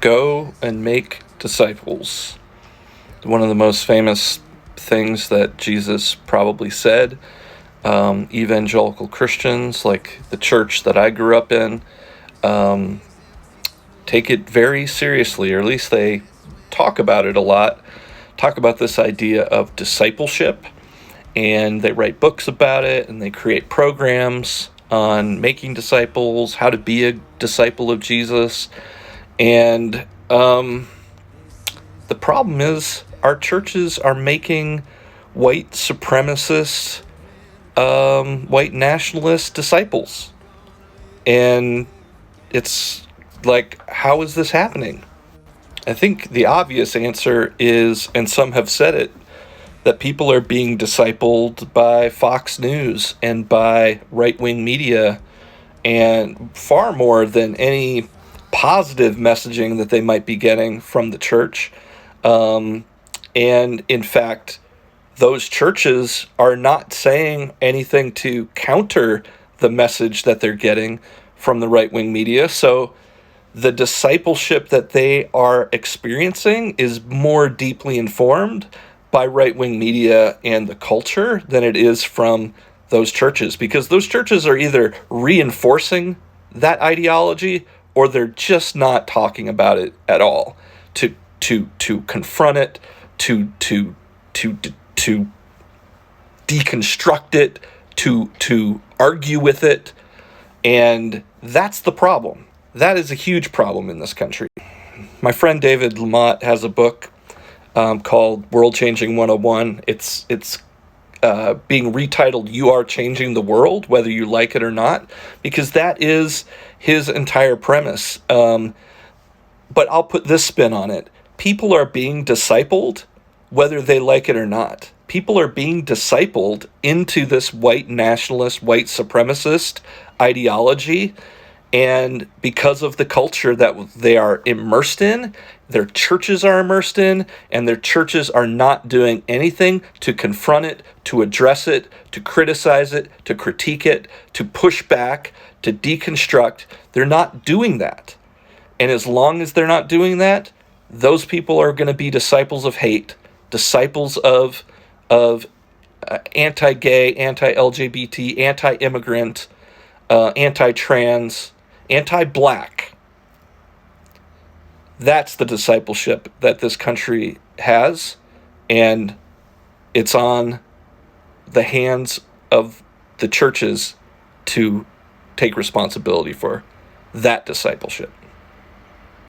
Go and make disciples. One of the most famous things that Jesus probably said. Evangelical Christians, like the church that I grew up in, take it very seriously, or at least they talk about it a lot, talk about this idea of discipleship, and they write books about it, and they create programs on making disciples, how to be a disciple of Jesus. And the problem is our churches are making white supremacist, white nationalist disciples. And it's like, how is this happening? I think the obvious answer is, and some have said it, that people are being discipled by Fox News and by right-wing media, and far more than any positive messaging that they might be getting from the church. And in fact, those churches are not saying anything to counter the message that they're getting from the right-wing media. So the discipleship that they are experiencing is more deeply informed by right-wing media and the culture than it is from those churches, because those churches are either reinforcing that ideology or they're just not talking about it at all, to confront it, to deconstruct it, to argue with it. And that's the problem. That is a huge problem in this country. My friend David Lamott has a book called World Changing 101. It's being retitled "You Are Changing the World, Whether You Like It or Not," because that is his entire premise. But I'll put this spin on it. People are being discipled whether they like it or not. People are being discipled into this white nationalist, white supremacist ideology. And because of the culture that they are immersed in, their churches are immersed in, and their churches are not doing anything to confront it, to address it, to criticize it, to critique it, to push back, to deconstruct. They're not doing that. And as long as they're not doing that, those people are going to be disciples of hate, disciples of anti-gay, anti-LGBT, anti-immigrant, anti-trans, anti-black. That's the discipleship that this country has, and it's on the hands of the churches to take responsibility for that discipleship.